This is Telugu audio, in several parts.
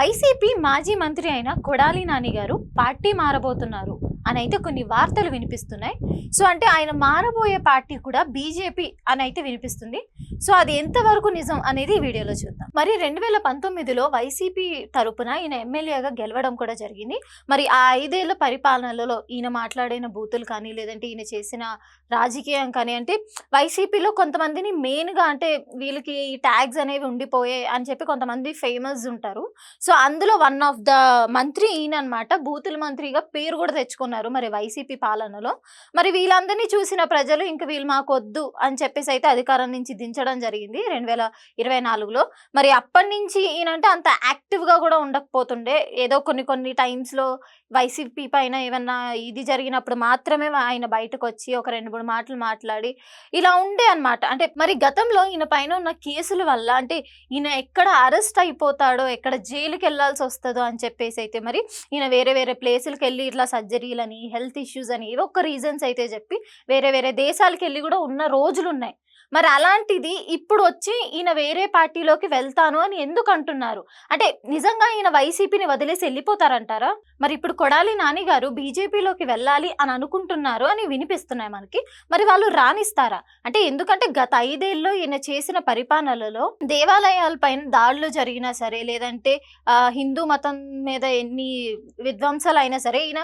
వైసీపీ మాజీ మంత్రి అయిన కొడాలి నాని గారు పార్టీ మారబోతున్నారు అని అయితే కొన్ని వార్తలు వినిపిస్తున్నాయి. సో అంటే ఆయన మారబోయే పార్టీ కూడా బీజేపీ అని అయితే వినిపిస్తుంది. సో అది ఎంతవరకు నిజం అనేది ఈ వీడియోలో చూద్దాం. మరి 2019లో వైసీపీ తరపున ఈయన ఎమ్మెల్యేగా గెలవడం కూడా జరిగింది. మరి ఆ 5 ఏళ్ల పరిపాలనలో ఈయన మాట్లాడిన బూతులు కానీ లేదంటే ఈయన చేసిన రాజకీయం కానీ అంటే వైసీపీలో కొంతమందిని మెయిన్గా అంటే వీళ్ళకి ఈ ట్యాగ్స్ అనేవి ఉండిపోయాయి అని చెప్పి కొంతమంది ఫేమస్ ఉంటారు. సో అందులో వన్ ఆఫ్ ద మంత్రి ఈయన అనమాట. బూతుల మంత్రిగా పేరు కూడా తెచ్చుకున్నారు మరి వైసీపీ పాలనలో. మరి వీళ్ళందరినీ చూసిన ప్రజలు ఇంక వీళ్ళు మాకు వద్దు అని చెప్పేసి అయితే అధికారం నుంచి దించడం జరిగింది 2024లో. మరి అప్పటి నుంచి ఈయనంటే అంత యాక్టివ్గా కూడా ఉండకపోతుండే. ఏదో కొన్ని టైమ్స్లో వైసీపీ పైన ఏమన్నా ఇది జరిగినప్పుడు మాత్రమే ఆయన బయటకు వచ్చి ఒక 2-3 మాటలు మాట్లాడి ఇలా ఉండే అనమాట. అంటే మరి గతంలో ఈయన పైన ఉన్న కేసుల వల్ల అంటే ఈయన ఎక్కడ అరెస్ట్ అయిపోతాడో ఎక్కడ జైలుకి వెళ్ళాల్సి వస్తుందో అని చెప్పేసి అయితే మరి ఈయన వేరే ప్లేసులకు వెళ్ళి ఇట్లా సర్జరీలని హెల్త్ ఇష్యూస్ అని ఏవో ఒక రీజన్స్ అయితే చెప్పి వేరే దేశాలకు వెళ్ళి కూడా ఉన్న రోజులు ఉన్నాయి. మరి అలాంటిది ఇప్పుడు వచ్చి ఈయన వేరే పార్టీలోకి వెళ్తాను అని ఎందుకు అంటున్నారు? అంటే నిజంగా ఈయన వైసీపీని వదిలేసి వెళ్ళిపోతారంటారా? మరి ఇప్పుడు కొడాలి నాని గారు బీజేపీలోకి వెళ్ళాలి అని అనుకుంటున్నారు అని వినిపిస్తున్నాయి మనకి. మరి వాళ్ళు రానిస్తారా? అంటే ఎందుకంటే గత 5 ఏళ్ళలో ఈయన చేసిన పరిపాలనలో దేవాలయాలపైన దాడులు జరిగినా సరే లేదంటే హిందూ మతం మీద ఎన్ని విధ్వంసాలు అయినా సరే ఈయన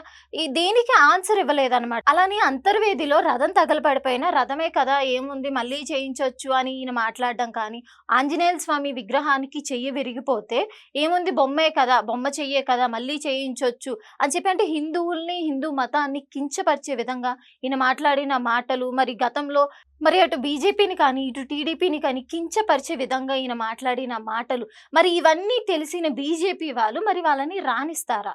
దేనికి ఆన్సర్ ఇవ్వలేదన్నమాట. అలానే అంతర్వేదిలో రథం తగలబడిపోయిన రథమే కదా ఏముంది మళ్ళీ చేయించవచ్చు అని ఈయన మాట్లాడడం కానీ, ఆంజనేయ స్వామి విగ్రహానికి చెయ్యి విరిగిపోతే ఏముంది బొమ్మే కదా, బొమ్మ చెయ్యే కదా మళ్ళీ చేయించవచ్చు అని చెప్పి అంటే హిందువుల్ని హిందూ మతాన్ని కించపరిచే విధంగా ఈయన మాట్లాడిన మాటలు మరి గతంలో మరి అటు బీజేపీని కానీ ఇటు టీడీపీని కానీ కించపరిచే విధంగా ఈయన మాట్లాడిన మాటలు మరి ఇవన్నీ తెలిసిన బీజేపీ వాళ్ళు మరి వాళ్ళని రానిస్తారా?